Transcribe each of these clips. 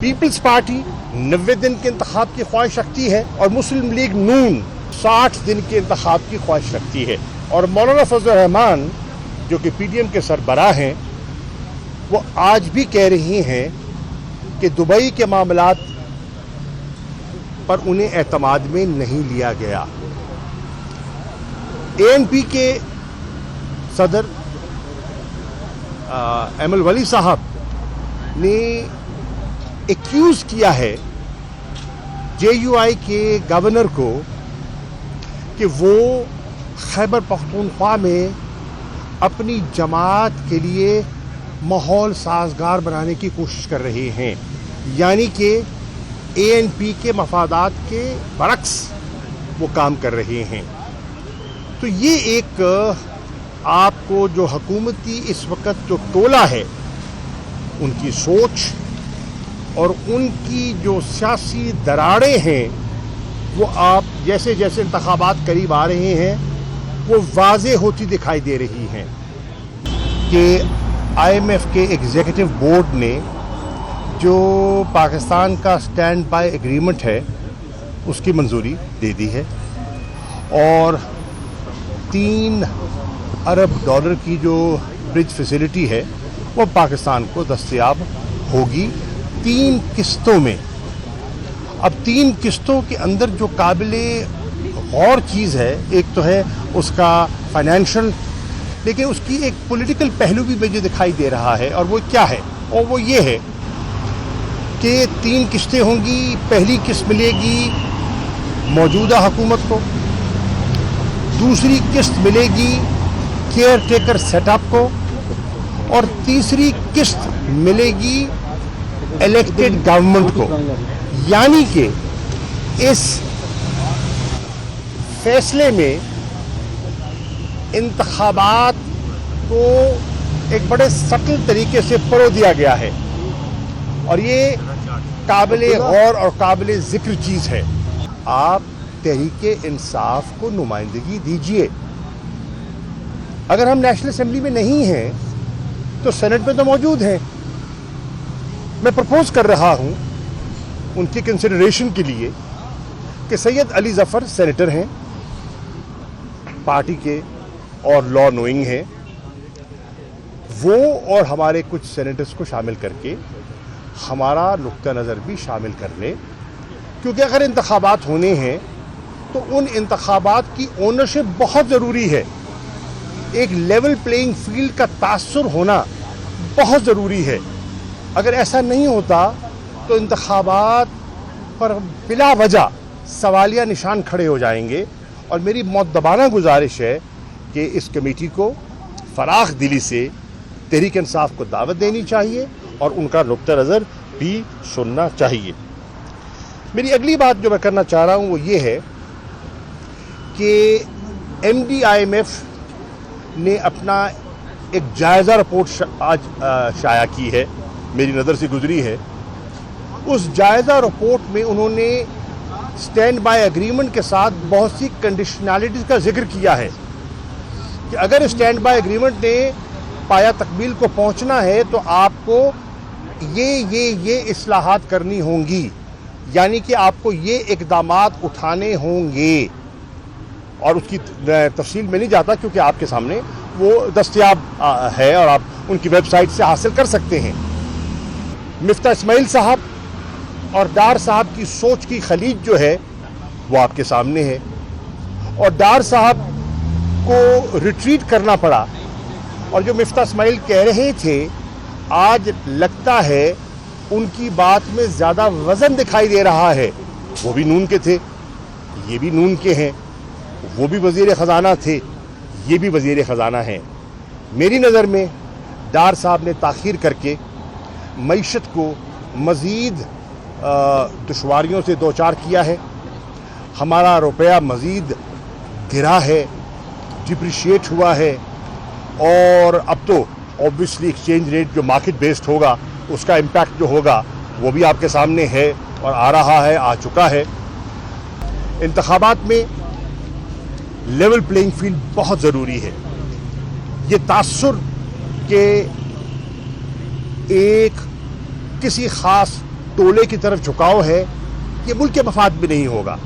Peoples party 90 दिन के इंतखाब की ख्वाहिश रखती है और मुस्लिम लीग नून 60 दिन के इंतखाब की ख्वाहिश रखती है। और मौलाना फजल रहमान जो कि पीडीएम के सरबराह हैं, वो आज भी कह रही हैं कि दुबई के मामलात पर उन्हें एतमाद में नहीं लिया गया। एएनपी के सदर एमएल वली साहब ने एक्यूज किया है जेयूआई के गवर्नर को कि वो खैबर पख्तूनख्वा में अपनी जमात के लिए माहौल साजगार बनाने की कोशिश कर रहे हैं, यानी कि एएनपी के मफादात के बरक्स वो काम कर रहे हैं। तो ये एक आपको जो हुकूमती इस वक्त जो टोला है, उनकी सोच और उनकी जो सियासी दरारें हैं, वो आप जैसे जैसे इंतखाबात करीब आ रहे हैं वो वाज़े होती दिखाई दे रही हैं कि आईएमएफ के एग्जीक्यूटिव बोर्ड ने जो पाकिस्तान का स्टैंड बाय एग्रीमेंट है उसकी मंजूरी दे दी है और $3 अरब की जो ब्रिज फैसिलिटी है वो पाकिस्तान को दस्तयाब होगी 3 किस्तों में। अब 3 किस्तों के अंदर जो काबिले गौर चीज़ है, एक तो है उसका फाइनेंशियल, लेकिन उसकी एक पॉलिटिकल पहलू भी मुझे दिखाई दे रहा है। और वो क्या है? और वो ये है कि 3 किस्तें होंगी। पहली किस्त मिलेगी मौजूदा हुकूमत को, दूसरी किस्त मिलेगी केयर टेकर सेटअप को, और तीसरी किस्त मिलेगी इलेक्टेड गवर्नमेंट को। यानी कि इस फैसले में इंतखाबात को एक बड़े सटल तरीके से परो दिया गया है और ये काबिले गौर और काबिले जिक्र चीज़ है। आप तहरीके इंसाफ को नुमाइंदगी दीजिए। अगर हम नेशनल असेंबली में नहीं हैं तो सेनेट में तो मौजूद हैं। मैं प्रपोज कर रहा हूं उनकी कंसिडरेशन के लिए कि सैयद अली जफर सेनेटर हैं, पार्टी के और लॉ नोइंग हैं, वो और हमारे कुछ सेनेटर्स को शामिल करके हमारा नुक्ता नज़र भी शामिल कर लें, क्योंकि अगर इंतखाबात होने हैं तो उन इंतखाबात की ओनरशिप बहुत ज़रूरी है। एक लेवल प्लेइंग फील्ड का तासुर होना बहुत ज़रूरी है। अगर ऐसा नहीं होता तो इंतखाबात पर बिला वजह सवालिया निशान खड़े हो जाएंगे। और मेरी मुअद्दबाना गुजारिश है कि इस कमेटी को फराख दिली से तहरीक इंसाफ को दावत देनी चाहिए और उनका नुक्ता नज़र भी सुनना चाहिए। मेरी अगली बात जो मैं करना चाह रहा हूँ वो ये है कि MDIMF ने अपना एक जायज़ा रिपोर्ट आज शाया की है, मेरी नज़र से गुजरी है। उस जायज़ा रिपोर्ट में उन्होंने स्टैंड बाय एग्रीमेंट के साथ बहुत सी कंडीशनैलिटीज़ का जिक्र किया है कि अगर स्टैंड बाय एग्रीमेंट ने पाया तकमील को पहुंचना है तो आपको ये इस्लाहात करनी होंगी, यानी कि आपको ये इक़दामात उठाने होंगे। और उसकी तफसील में नहीं जाता क्योंकि आपके सामने वो दस्तयाब है और आप उनकी वेबसाइट से हासिल कर सकते हैं। मिफ्ता इस्माइल साहब और डार साहब की सोच की खलीज जो है वो आपके सामने है और डार साहब को रिट्रीट करना पड़ा। और जो मिफ्ता इस्माइल कह रहे थे, आज लगता है उनकी बात में ज़्यादा वज़न दिखाई दे रहा है। वो भी नून के थे, ये भी नून के हैं, वो भी वज़ीर ख़जाना थे, ये भी वज़ीर ख़जाना हैं। मेरी नज़र में डार साहब ने ताख़ीर करके मईशत को मज़ीद दुश्वारियों से दो चार किया है। हमारा रुपया मज़ीद गिरा है, डिप्रिशिएट हुआ है और अब तो ऑब्वियसली एक्सचेंज रेट जो मार्केट बेस्ड होगा उसका इम्पैक्ट जो होगा वो भी आपके सामने है और आ रहा है, आ चुका है। इंतखाबात में लेवल प्लेइंग फील्ड बहुत ज़रूरी है। ये तासुर के एक किसी ख़ास तोले की तरफ झुकाव है, ये मुल्क के मफाद में नहीं होगा,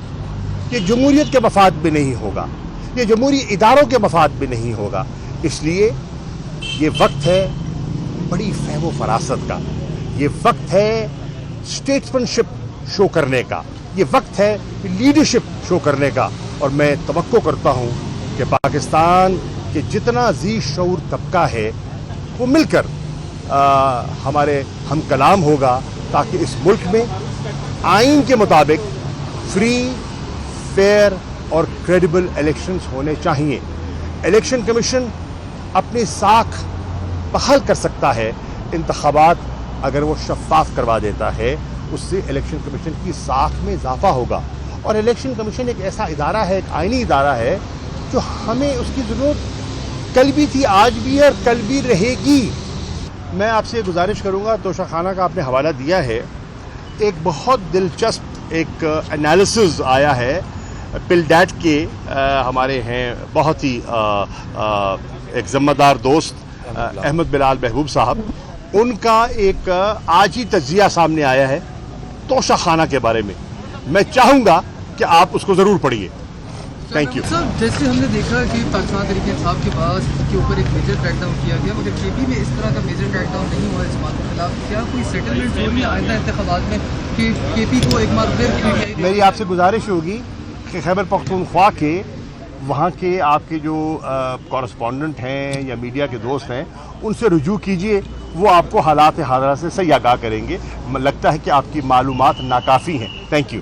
ये जमहूरियत के मफाद में नहीं होगा, ये जमहूरी इदारों के मफाद में नहीं होगा। इसलिए ये वक्त है बड़ी फहम व फरासत का, ये वक्त है स्टेट्समैनशिप शो करने का, ये वक्त है लीडरशिप शो करने का। और मैं तवक्को करता हूँ कि पाकिस्तान के जितना जी शऊर तबका है वो मिलकर हमारे हम कलाम होगा, ताकि इस मुल्क में आइन के मुताबिक फ्री, फेयर और क्रेडिबल इलेक्शंस होने चाहिए। इलेक्शन कमीशन अपनी साख बहाल कर सकता है, इंतखाबात अगर वो शफाफ करवा देता है, उससे इलेक्शन कमीशन की साख में इजाफा होगा। और इलेक्शन कमीशन एक ऐसा इदारा है, एक आइनी इदारा है, जो हमें उसकी ज़रूरत कल भी थी, आज भी है और कल भी रहेगी। मैं आपसे गुजारिश करूंगा, तोशा खाना का आपने हवाला दिया है, एक बहुत दिलचस्प एक एनालिसिस आया है पिलडैट के, हमारे हैं बहुत ही एक ज़िम्मेदार दोस्त अहमद बिलाल महबूब साहब, उनका एक आज ही तज्जिया सामने आया है तोशा खाना के बारे में। मैं चाहूँगा कि आप उसको ज़रूर पढ़िए। Thank you sir. जैसे हमने देखा कि पाकिस्तान तहरीक इंसाफ के बाद के ऊपर एक मेजर क्रैकडाउन किया गया, मगर केपी में इस तरह का मेजर क्रैकडाउन नहीं हुआ इस बात के खिलाफ। क्या कोई सेटलमेंट हो रही है आइंदा इंतखाबात में कि केपी को एक बार फिर? मेरी आपसे गुजारिश होगी कि खैबर पख्तूनख्वा के वहाँ के आपके जो कॉरेस्पॉन्डेंट हैं या मीडिया के दोस्त हैं, उनसे रुजू कीजिए, वो आपको हालात हादरा से सही आगाह करेंगे। लगता है कि आपकी मालूमात नाकाफ़ी हैं। Thank you.